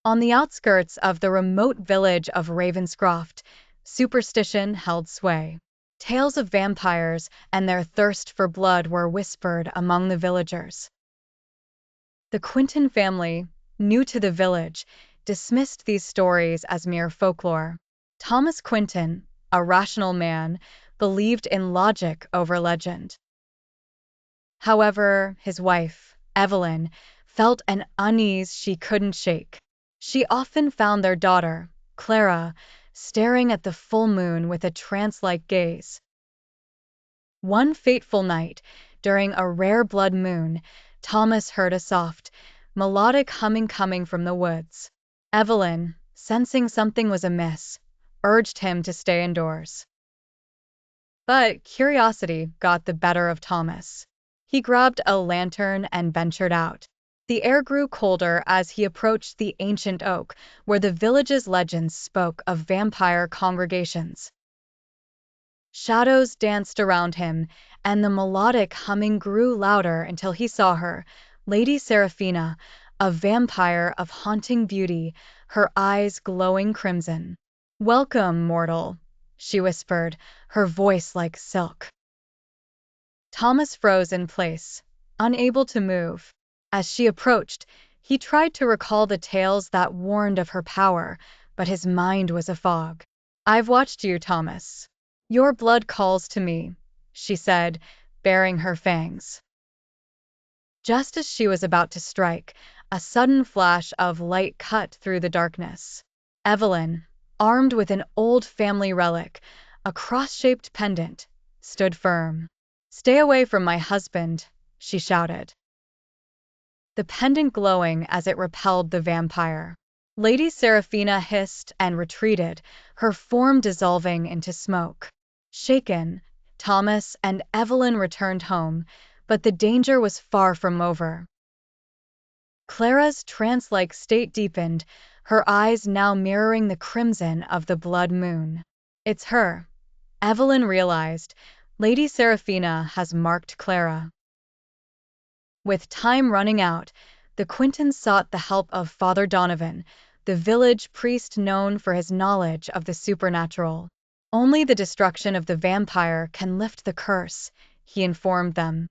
On the outskirts of the remote village of Ravenscroft, superstition held sway. Tales of vampires and their thirst for blood were whispered among the villagers. The Quinton family, new to the village, dismissed these stories as mere folklore. Thomas Quinton, a rational man, believed in logic over legend. However, his wife, Evelyn, felt an unease she couldn't shake. She often found their daughter, Clara, staring at the full moon with a trance-like gaze. One fateful night, during a rare blood moon, Thomas heard a soft, melodic humming coming from the woods. Evelyn, sensing something was amiss, urged him to stay indoors. But curiosity got the better of Thomas. He grabbed a lantern and ventured out. The air grew colder as he approached the ancient oak, where the village's legends spoke of vampire congregations. Shadows danced around him, and the melodic humming grew louder until he saw her, Lady Seraphina, a vampire of haunting beauty, her eyes glowing crimson. "Welcome, mortal," she whispered, her voice like silk. Thomas froze in place, unable to move. As she approached, he tried to recall the tales that warned of her power, but his mind was a fog. "I've watched you, Thomas. Your blood calls to me," she said, baring her fangs. Just as she was about to strike, a sudden flash of light cut through the darkness. Evelyn, armed with an old family relic, a cross-shaped pendant, stood firm. "Stay away from my husband," she shouted, the pendant glowing as it repelled the vampire. Lady Seraphina hissed and retreated, her form dissolving into smoke. Shaken, Thomas and Evelyn returned home, but the danger was far from over. Clara's trance-like state deepened, her eyes now mirroring the crimson of the blood moon. "It's her," Evelyn realized. "Lady Seraphina has marked Clara." With time running out, the Quintons sought the help of Father Donovan, the village priest known for his knowledge of the supernatural. "Only the destruction of the vampire can lift the curse," he informed them.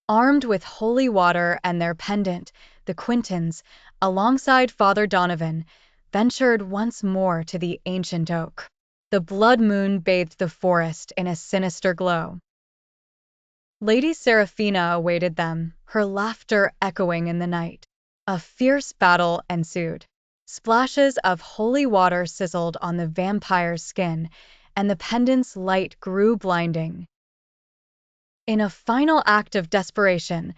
Armed with holy water and their pendant, the Quintons, alongside Father Donovan, ventured once more to the ancient oak. The blood moon bathed the forest in a sinister glow. Lady Seraphina awaited them, her laughter echoing in the night. A fierce battle ensued. Splashes of holy water sizzled on the vampire's skin, and the pendant's light grew blinding. In a final act of desperation,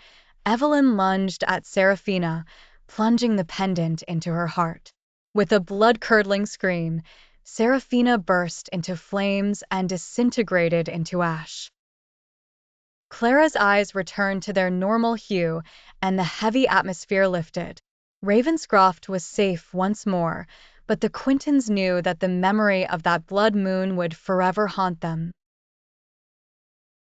Evelyn lunged at Seraphina, plunging the pendant into her heart. With a blood-curdling scream, Seraphina burst into flames and disintegrated into ash. Clara's eyes returned to their normal hue, and the heavy atmosphere lifted. Ravenscroft was safe once more, but the Quintons knew that the memory of that blood moon would forever haunt them.